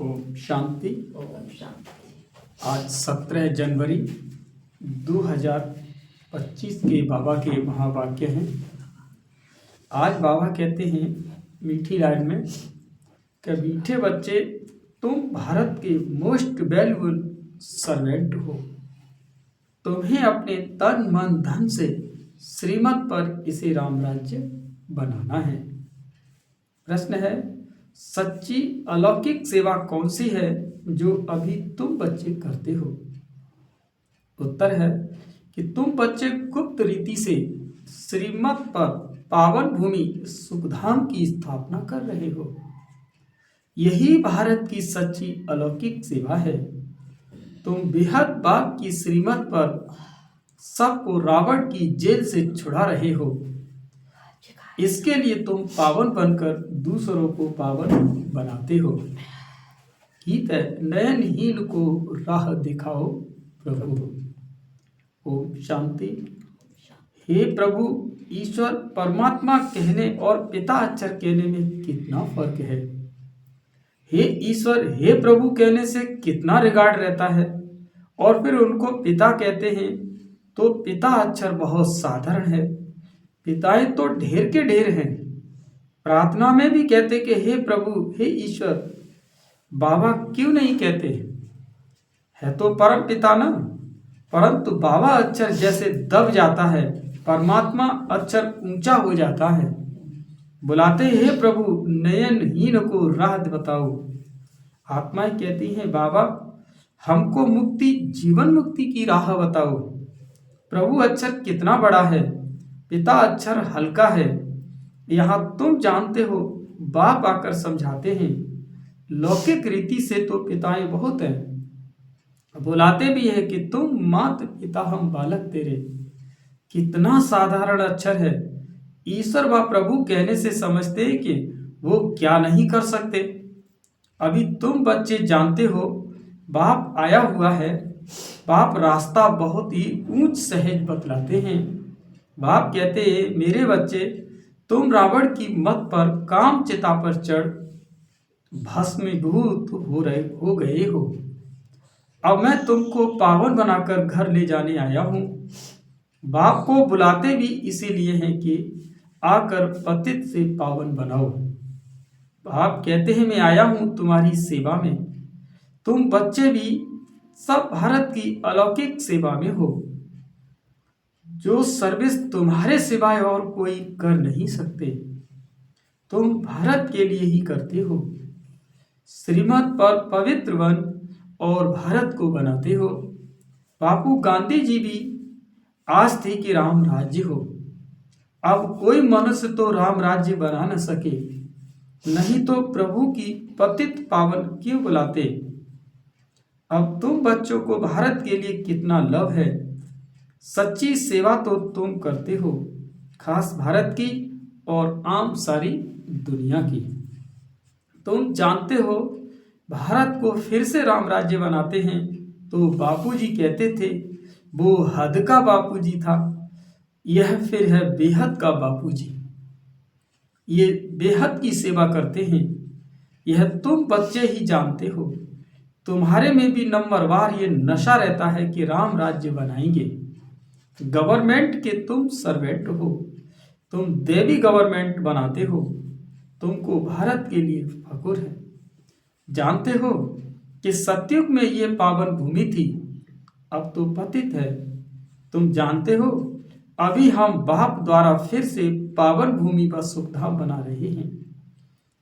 ओम शांति। ओम शांति। आज 17 जनवरी 2025 के बाबा के महावाक्य हैं। आज बाबा कहते हैं मीठी लाइन में कि मीठे बच्चे, तुम भारत के मोस्ट वैल्यूबल सर्वेंट हो। तुम्हें अपने तन मन धन से श्रीमत पर इसे राम राज्य बनाना है। प्रश्न है, सच्ची अलौकिक सेवा कौन सी है जो अभी तुम बच्चे करते हो? उत्तर है कि तुम बच्चे गुप्त रीति से श्रीमत पर पावन भूमि सुखधाम की स्थापना कर रहे हो। यही भारत की सच्ची अलौकिक सेवा है। तुम बेहद बाग की श्रीमत पर सबको रावण की जेल से छुड़ा रहे हो। इसके लिए तुम पावन बनकर दूसरों को पावन बनाते हो। गीत है, नयनहीन को राह दिखाओ प्रभु। ओम शांति। हे प्रभु ईश्वर परमात्मा कहने और पिता अक्षर कहने में कितना फर्क है। हे ईश्वर हे प्रभु कहने से कितना रिगार्ड रहता है, और फिर उनको पिता कहते हैं तो पिता अक्षर बहुत साधारण है। पिताएं तो ढेर के ढेर हैं। प्रार्थना में भी कहते कि हे प्रभु हे ईश्वर। बाबा क्यों नहीं कहते? है तो परम पिता ना, परंतु बाबा अक्षर जैसे दब जाता है, परमात्मा अक्षर ऊंचा हो जाता है। बुलाते हे प्रभु नयनहीन को राह बताओ। आत्माएं कहती हैं बाबा हमको मुक्ति जीवन मुक्ति की राह बताओ। प्रभु अक्षर कितना बड़ा है, पिता अक्षर हल्का है। यहाँ तुम जानते हो, बाप आकर समझाते हैं। लौकिक रीति से तो पिताएं बहुत हैं। बुलाते भी है कि तुम मात पिता हम बालक तेरे। कितना साधारण अक्षर है। ईश्वर व प्रभु कहने से समझते हैं कि वो क्या नहीं कर सकते। अभी तुम बच्चे जानते हो बाप आया हुआ है। बाप रास्ता बहुत ही ऊंच सहज बतलाते हैं। बाप कहते हैं मेरे बच्चे, तुम रावण की मत पर काम चिता पर चढ़ भस्मीभूत हो गए हो। अब मैं तुमको पावन बनाकर घर ले जाने आया हूँ। बाप को बुलाते भी इसीलिए हैं कि आकर पतित से पावन बनाओ। बाप कहते हैं मैं आया हूँ तुम्हारी सेवा में। तुम बच्चे भी सब भारत की अलौकिक सेवा में हो, जो सर्विस तुम्हारे सिवाय और कोई कर नहीं सकते। तुम भारत के लिए ही करते हो। श्रीमत पर पवित्र वन और भारत को बनाते हो। बापू गांधी जी भी आज थे कि राम राज्य हो। अब कोई मनुष्य तो राम राज्य बना न सके, नहीं तो प्रभु की पतित पावन क्यों बुलाते। अब तुम बच्चों को भारत के लिए कितना लव है। सच्ची सेवा तो तुम करते हो, खास भारत की और आम सारी दुनिया की। तुम जानते हो भारत को फिर से राम राज्य बनाते हैं तो बापूजी कहते थे वो हद का बापूजी था, यह फिर है बेहद का बापूजी। ये बेहद की सेवा करते हैं। यह तुम बच्चे ही जानते हो। तुम्हारे में भी नंबरवार ये नशा रहता है कि राम राज्य बनाएंगे। गवर्नमेंट के तुम सर्वेंट हो। तुम देवी गवर्नमेंट बनाते हो। तुमको भारत के लिए फख्र है। जानते हो कि सतयुग में ये पावन भूमि थी, अब तो पतित है। तुम जानते हो अभी हम बाप द्वारा फिर से पावन भूमि पर सुखधाम बना रहे हैं।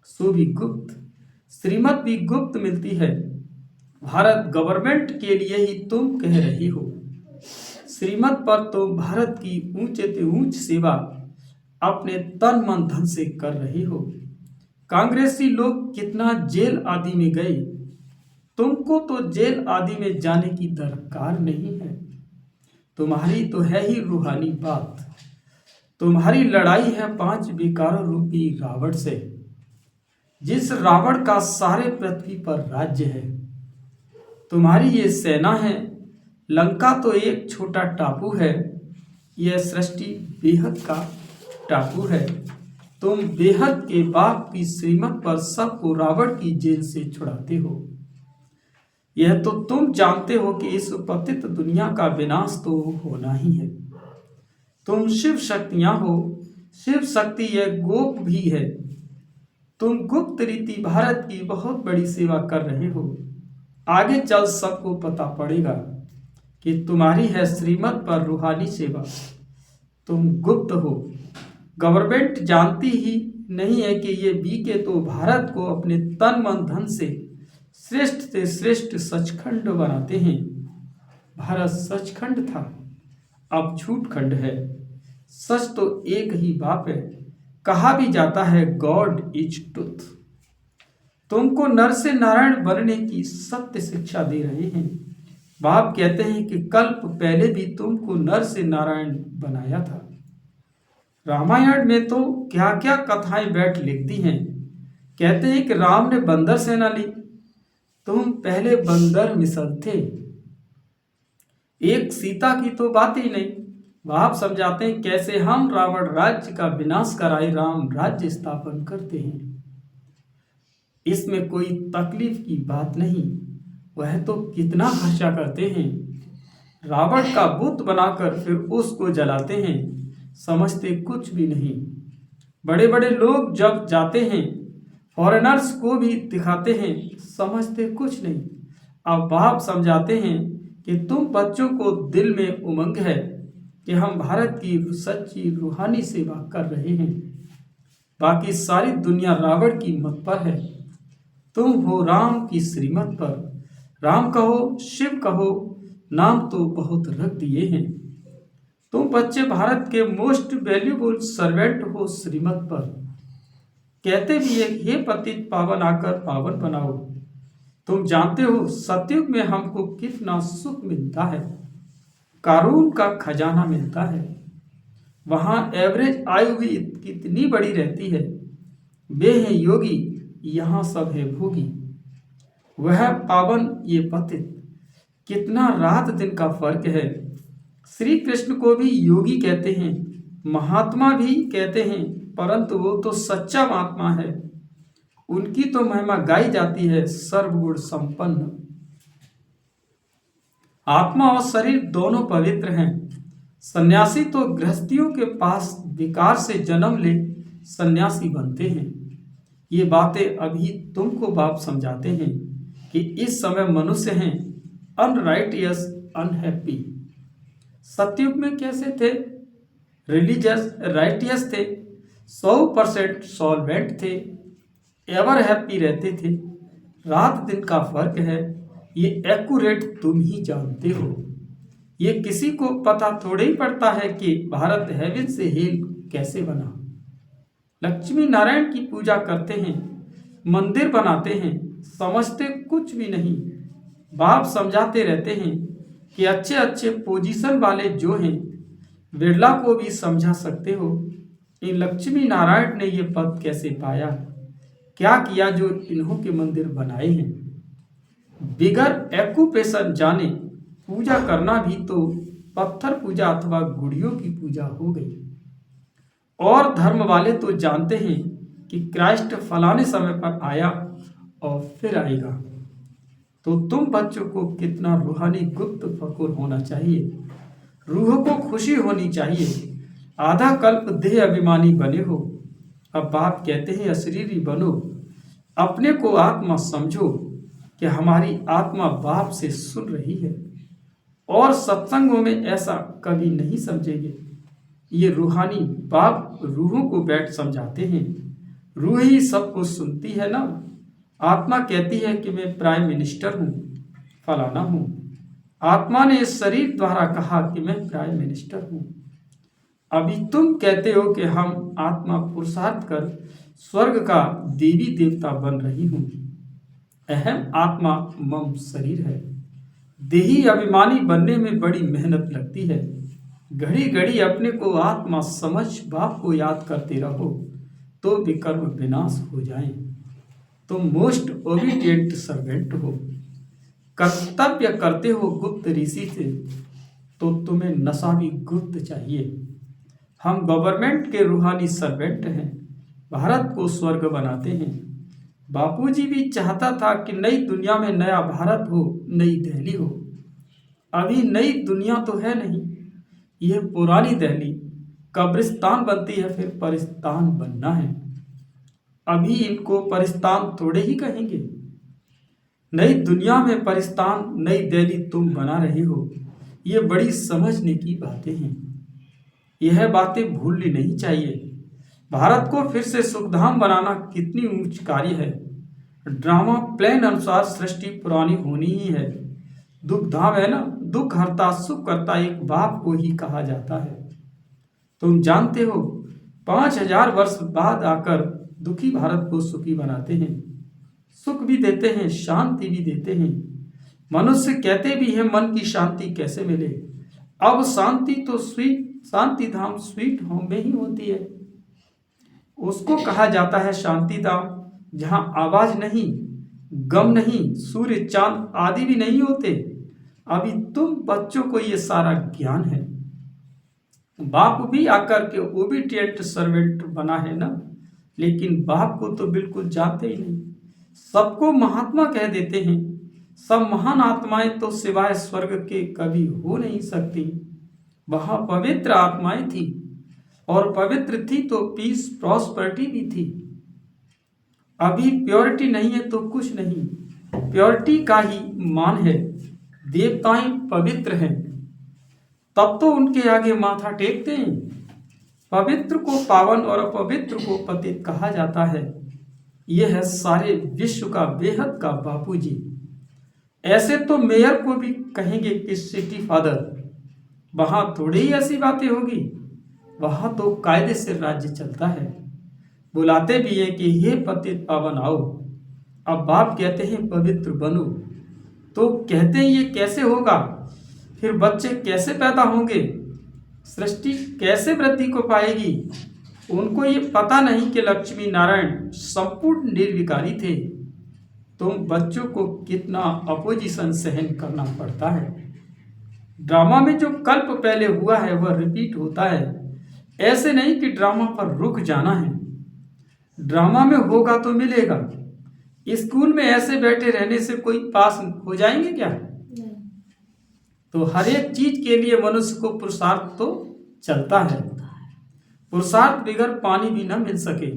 सो भी गुप्त, श्रीमत भी गुप्त मिलती है। भारत गवर्नमेंट के लिए ही तुम कह रही हो। श्रीमत पर तो भारत की ऊंचे से ऊंच सेवा अपने तन मन धन से कर रही हो। कांग्रेसी लोग कितना जेल आदि में गए, तुमको तो जेल आदि में जाने की दरकार नहीं है। तुम्हारी तो है ही रूहानी बात। तुम्हारी लड़ाई है 5 विकारों रूपी रावण से, जिस रावण का सारे पृथ्वी पर राज्य है। तुम्हारी ये सेना है। लंका तो एक छोटा टापू है, यह सृष्टि बेहद का टापू है। तुम बेहद के बाप की श्रीमत पर सबको रावण की जेल से छुड़ाते हो। यह तो तुम जानते हो कि इस पतित दुनिया का विनाश तो होना ही है। तुम शिव शक्तियां हो, शिव शक्ति यह गोप भी है। तुम गुप्त रीति भारत की बहुत बड़ी सेवा कर रहे हो। आगे चल सबको पता पड़ेगा कि तुम्हारी है श्रीमत पर रूहानी सेवा। तुम गुप्त हो, गवर्नमेंट जानती ही नहीं है कि ये बीके तो भारत को अपने तन मन धन से श्रेष्ठ सचखंड बनाते हैं। भारत सचखंड था, अब झूठखंड है। सच तो एक ही बाप है, कहा भी जाता है गॉड इज ट्रुथ। तुमको नर से नारायण बनने की सत्य शिक्षा दे रहे हैं। बाप कहते हैं कि कल्प पहले भी तुमको नर से नारायण बनाया था। रामायण में तो क्या क्या कथाएं बैठ लिखती हैं। कहते हैं कि राम ने बंदर सेना ली, तुम पहले बंदर मिसल थे। एक सीता की तो बात ही नहीं। बाप समझाते हैं कैसे हम रावण राज्य का विनाश कराए राम राज्य स्थापन करते हैं। इसमें कोई तकलीफ की बात नहीं। वह तो कितना खर्चा करते हैं। रावण का बुत बनाकर फिर उसको जलाते हैं, समझते कुछ भी नहीं। बड़े बड़े लोग जब जाते हैं, फॉरेनर्स को भी दिखाते हैं, समझते कुछ नहीं। अब बाप समझाते हैं कि तुम बच्चों को दिल में उमंग है कि हम भारत की सच्ची रूहानी सेवा कर रहे हैं। बाकी सारी दुनिया रावण की मत पर है। तुम हो राम की श्रीमत पर। राम कहो, शिव कहो, नाम तो बहुत रख दिए हैं। तुम बच्चे भारत के मोस्ट वैल्यूबल सर्वेंट हो श्रीमत पर। कहते भी है, हे पतित पावन आकर पावन बनाओ। तुम जानते हो सतयुग में हमको कितना सुख मिलता है, कारून का खजाना मिलता है। वहां एवरेज आयु भी कितनी बड़ी रहती है। वे हैं योगी, यहाँ सब है भोगी। वह पावन ये पतित, कितना रात दिन का फर्क है। श्री कृष्ण को भी योगी कहते हैं, महात्मा भी कहते हैं, परंतु वो तो सच्चा महात्मा है। उनकी तो महिमा गाई जाती है सर्वगुण संपन्न। आत्मा और शरीर दोनों पवित्र हैं। सन्यासी तो गृहस्थियों के पास विकार से जन्म ले सन्यासी बनते हैं। ये बातें अभी तुमको बाप समझाते हैं कि इस समय मनुष्य हैं अनराइटियस, अनहैप्पी। सतयुग में कैसे थे? रिलीजियस, राइटियस थे, 100% सॉल्वेंट थे, एवर हैप्पी रहते थे। रात दिन का फर्क है, ये एक्यूरेट तुम ही जानते हो। ये किसी को पता थोड़े ही पड़ता है कि भारत हेवन से हेल कैसे बना। लक्ष्मी नारायण की पूजा करते हैं, मंदिर बनाते हैं, समझते कुछ भी नहीं। बाप समझाते रहते हैं कि अच्छे अच्छे पोजीशन वाले जो हैं, बिरला को भी समझा सकते हो। इन लक्ष्मी नारायण ने ये पद कैसे पाया, क्या किया जो इन्हों के मंदिर बनाए हैं। बिगर एक्यूपेशन जाने पूजा करना भी तो पत्थर पूजा अथवा गुड़ियों की पूजा हो गई। और धर्म वाले तो जानते हैं कि क्राइस्ट फलाने समय पर आया और फिर आएगा। तो तुम बच्चों को कितना रूहानी गुप्त फकुर होना चाहिए, रूह को खुशी होनी चाहिए। आधा कल्प देह अभिमानी बने हो, अब बाप कहते हैं अशरीरी बनो। अपने को आत्मा समझो कि हमारी आत्मा बाप से सुन रही है। और सत्संगों में ऐसा कभी नहीं समझेंगे। ये रूहानी बाप रूहों को बैठ समझाते हैं। रूह ही सब कुछ सुनती है ना। आत्मा कहती है कि मैं प्राइम मिनिस्टर हूँ, फलाना हूँ। आत्मा ने इस शरीर द्वारा कहा कि मैं प्राइम मिनिस्टर हूँ। अभी तुम कहते हो कि हम आत्मा पुरुषार्थ कर स्वर्ग का देवी देवता बन रही हूँ। अहम आत्मा मम शरीर है। देही अभिमानी बनने में बड़ी मेहनत लगती है। घड़ी घड़ी अपने को आत्मा समझ बाप को याद करते रहो तो विकर्म विनाश हो जाए। तुम मोस्ट ओबीडियंट सर्वेंट हो, कर्तव्य करते हो गुप्त ऋषि से, तो तुम्हें नशा भी गुप्त चाहिए। हम गवर्नमेंट के रूहानी सर्वेंट हैं, भारत को स्वर्ग बनाते हैं। बापूजी भी चाहता था कि नई दुनिया में नया भारत हो, नई दिल्ली हो। अभी नई दुनिया तो है नहीं, यह पुरानी दिल्ली कब्रिस्तान बनती है, फिर परिस्तान बनना है। अभी इनको परिस्तान थोड़े ही कहेंगे। नई दुनिया में परिस्तान, नई दिल्ली तुम बना रहे हो। ये बड़ी समझने की बातें हैं। यह बातें भूलनी नहीं चाहिए। भारत को फिर से सुखधाम बनाना कितनी ऊंच कार्य है। ड्रामा प्लान अनुसार सृष्टि पुरानी होनी ही है। दुख धाम है ना, दुख हरता सुख करता एक बाप को ही कहा जाता है। तुम जानते हो 5000 वर्ष बाद आकर दुखी भारत को सुखी बनाते हैं। सुख भी देते हैं, शांति भी देते हैं। मनुष्य कहते भी हैं मन की शांति कैसे मिले। अब शांति तो शांति धाम स्वीट होम में ही होती है। उसको कहा जाता है शांति धाम, जहां आवाज नहीं, गम नहीं, सूर्य चांद आदि भी नहीं होते। अभी तुम बच्चों को ये सारा ज्ञान है। बाप भी आकर के ओबीडिएंट सर्वेंट बना है ना, लेकिन बाप को तो बिल्कुल जानते ही नहीं। सबको महात्मा कह देते हैं। सब महान आत्माएं तो सिवाय स्वर्ग के कभी हो नहीं सकती। वहां पवित्र आत्माएं थी, और पवित्र थी तो पीस प्रॉस्पेरिटी भी थी। अभी प्योरिटी नहीं है तो कुछ नहीं, प्योरिटी का ही मान है। देवताएं पवित्र हैं, तब तो उनके आगे माथा टेकते हैं। पवित्र को पावन और अपवित्र को पतित कहा जाता है। यह है सारे विश्व का बेहद का बापूजी। ऐसे तो मेयर को भी कहेंगे कि सिटी फादर। वहां थोड़ी ही ऐसी बातें होगी, वहां तो कायदे से राज्य चलता है। बुलाते भी हैं कि हे पतित पावन आओ। अब बाप कहते हैं पवित्र बनो, तो कहते हैं ये कैसे होगा। फिर बच्चे कैसे पैदा होंगे, सृष्टि कैसे वृद्धि को पाएगी। उनको ये पता नहीं कि लक्ष्मी नारायण संपूर्ण निर्विकारी थे। तुम बच्चों को कितना अपोजिशन सहन करना पड़ता है। ड्रामा में जो कल्प पहले हुआ है वह रिपीट होता है। ऐसे नहीं कि ड्रामा पर रुक जाना है। ड्रामा में होगा तो मिलेगा। स्कूल में ऐसे बैठे रहने से कोई पास हो जाएंगे क्या? तो हर एक चीज के लिए मनुष्य को पुरुषार्थ तो चलता है। पुरुषार्थ बिगर पानी भी न मिल सके।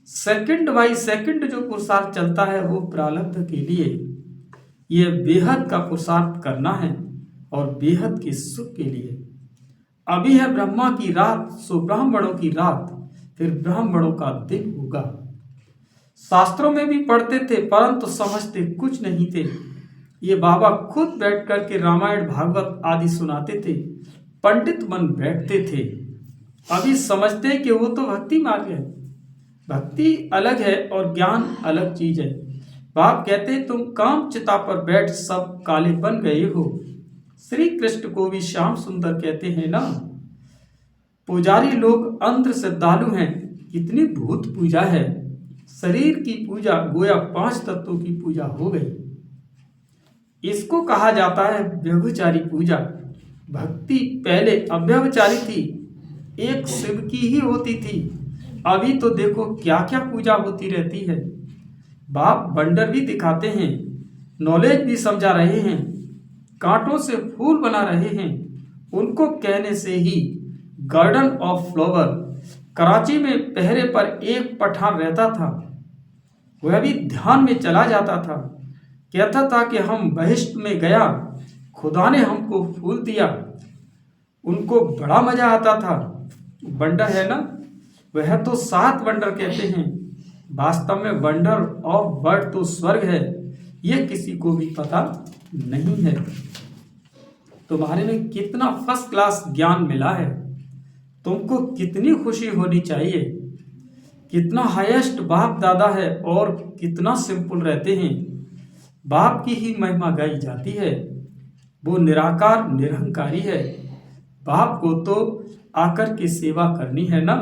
सेकंड बाई सेकंड जो पुरुषार्थ चलता है वो प्रारब्ध के लिए। यह बेहद का पुरुषार्थ करना है और बेहद के सुख के लिए। अभी है ब्रह्मा की रात, सो ब्राह्मणों की रात, फिर ब्राह्मणों का दिन होगा। शास्त्रों में भी पढ़ते थे परंतु समझते कुछ नहीं थे। ये बाबा खुद बैठ कर के रामायण भागवत आदि सुनाते थे। पंडित मन बैठते थे। अभी समझते हैं कि वो तो भक्ति मार्ग है। भक्ति अलग है और ज्ञान अलग चीज है। बाप कहते हैं तुम काम चिता पर बैठ सब काले बन गए हो। श्री कृष्ण को भी श्याम सुंदर कहते हैं ना। पुजारी लोग अंध श्रद्धालु हैं। कितनी भूत पूजा है। शरीर की पूजा गोया 5 तत्वों की पूजा हो गई। इसको कहा जाता है व्यभिचारी पूजा। भक्ति पहले अव्यभिचारी थी, एक शिव की ही होती थी। अभी तो देखो क्या क्या पूजा होती रहती है। बाप बंडर भी दिखाते हैं, नॉलेज भी समझा रहे हैं, कांटों से फूल बना रहे हैं। उनको कहने से ही गार्डन ऑफ फ्लावर कराची में पहरे पर एक पठान रहता था। वह भी ध्यान में चला जाता था। कहता था कि हम बहिश्त में गया, खुदा ने हमको फूल दिया। उनको बड़ा मजा आता था। वंडर है ना, वह तो 7 वंडर कहते हैं। वास्तव में वंडर ऑफ बर्ड तो स्वर्ग है, ये किसी को भी पता नहीं है। तुम्हारे में कितना फर्स्ट क्लास ज्ञान मिला है। तुमको कितनी खुशी होनी चाहिए। कितना हाईएस्ट बाप दादा है और कितना सिंपल रहते हैं। बाप की ही महिमा गाई जाती है। वो निराकार निरहंकारी है। बाप को तो आकर के सेवा करनी है ना।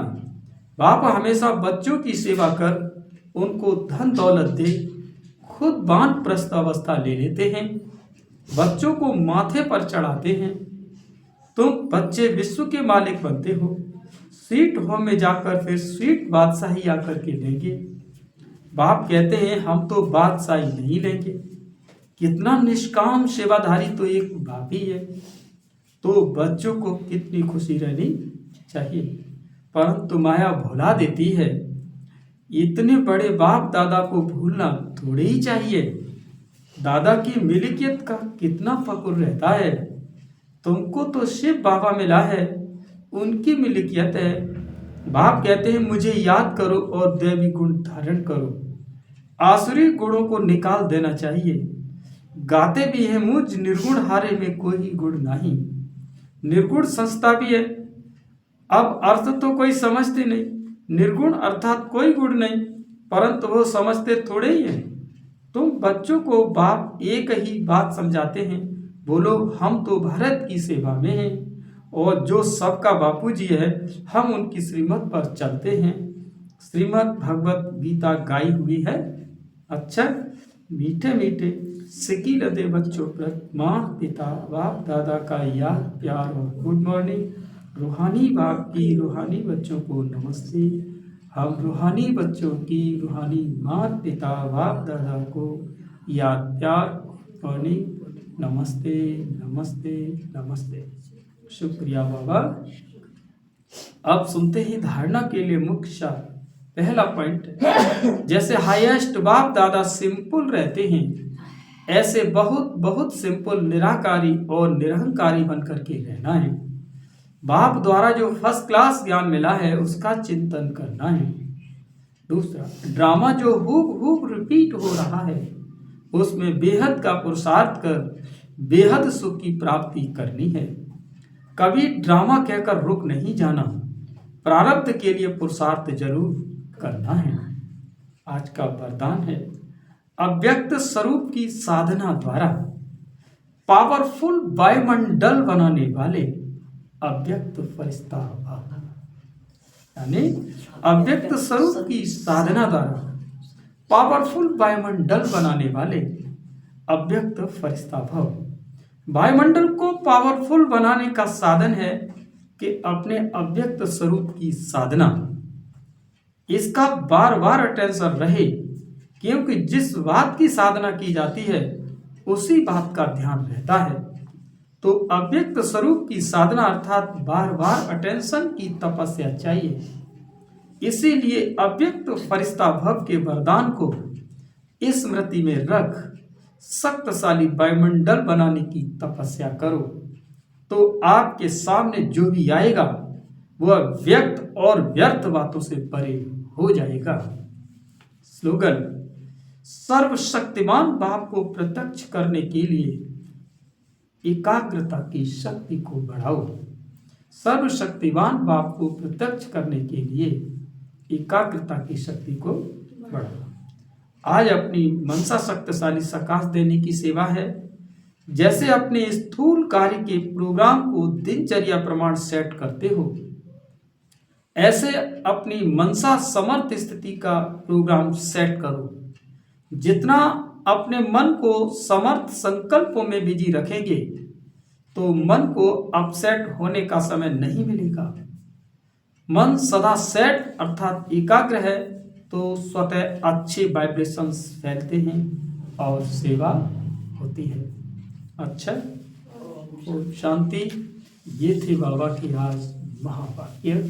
बाप हमेशा बच्चों की सेवा कर उनको धन दौलत दे, खुद वानप्रस्थ अवस्था ले लेते हैं, बच्चों को माथे पर चढ़ाते हैं। तुम बच्चे विश्व के मालिक बनते हो। स्वीट होम में जाकर फिर स्वीट बादशाही आकर के लेंगे। बाप कहते हैं हम तो बादशाही नहीं लेंगे। कितना निष्काम सेवाधारी तो एक बाप ही है। तो बच्चों को कितनी खुशी रहनी चाहिए, परंतु माया भुला देती है। इतने बड़े बाप दादा को भूलना थोड़े ही चाहिए। दादा की मिल्कियत का कितना फक्र रहता है। तुमको तो शिव बाबा मिला है, उनकी मिल्कियत है। बाप कहते हैं मुझे याद करो और दैवी गुण धारण करो। आसुरी गुणों को निकाल देना चाहिए। गाते भी हैं मुझ निर्गुण हारे में कोई गुण नहीं। निर्गुण संस्था भी है। अब अर्थ तो कोई समझते नहीं। निर्गुण अर्थात कोई गुण नहीं, परंतु वो समझते थोड़े ही हैं। तुम बच्चों को बाप एक ही बात समझाते हैं, बोलो हम तो भारत की सेवा में हैं और जो सबका बापूजी है हम उनकी श्रीमत पर चलते हैं। श्रीमद् भगवत गीता गाई हुई है। अच्छा, मीठे मीठे सिकी लदे बच्चों पर माँ पिता बाप दादा का याद प्यार और गुड मॉर्निंग। रूहानी बाप की रूहानी बच्चों को नमस्ते। हम रूहानी बच्चों की रूहानी माँ पिता बाप दादा को याद प्यार मॉर्निंग नमस्ते नमस्ते नमस्ते। शुक्रिया बाबा। अब सुनते ही धारणा के लिए मुख्य पहला पॉइंट, जैसे हाईएस्ट बाप दादा सिंपल रहते हैं, ऐसे बहुत बहुत सिंपल निराकारी और निरहंकारी बनकर के रहना है। बाप द्वारा जो फर्स्ट क्लास ज्ञान मिला है उसका चिंतन करना है। दूसरा, ड्रामा जो हूब रिपीट हो रहा है उसमें बेहद का पुरुषार्थ कर बेहद सुख की प्राप्ति करनी है। कभी ड्रामा कहकर रुक नहीं जाना। प्रारब्ध के लिए पुरुषार्थ जरूर करना है। आज का वरदान है, अव्यक्त स्वरूप की साधना द्वारा पावरफुल वायुमंडल बनाने वाले अव्यक्त फरिश्ता भव। यानी अव्यक्त स्वरूप की साधना द्वारा पावरफुल वायुमंडल बनाने वाले अव्यक्त फरिश्ता भव। वायुमंडल को पावरफुल बनाने का साधन है कि अपने अव्यक्त स्वरूप की साधना, इसका बार बार अटेंशन रहे, क्योंकि जिस बात की साधना की जाती है उसी बात का ध्यान रहता है। तो अव्यक्त स्वरूप की साधना अर्थात बार बार अटेंशन की तपस्या चाहिए। इसीलिए अव्यक्त फरिश्ता भव के वरदान को स्मृति में रख शक्तिशाली वायुमंडल बनाने की तपस्या करो, तो आपके सामने जो भी आएगा वह व्यक्त और व्यर्थ बातों से परे हो जाएगा। स्लोगन, सर्वशक्तिमान बाप को प्रत्यक्ष करने के लिए एकाग्रता की शक्ति को बढ़ाओ। सर्वशक्तिमान बाप को प्रत्यक्ष करने के लिए एकाग्रता की शक्ति को बढ़ाओ। आज अपनी मनसा शक्तिशाली सकाश देने की सेवा है। जैसे अपने स्थूल कार्य के प्रोग्राम को दिनचर्या प्रमाण सेट करते हो, ऐसे अपनी मनसा समर्थ स्थिति का प्रोग्राम सेट करो। जितना अपने मन को समर्थ संकल्पों में बिजी रखेंगे तो मन को अपसेट होने का समय नहीं मिलेगा। मन सदा सेट अर्थात एकाग्र है तो स्वतः अच्छे वाइब्रेशंस फैलते हैं और सेवा होती है। अच्छा, शांति। ये थे बाबा की आज महावाक्य।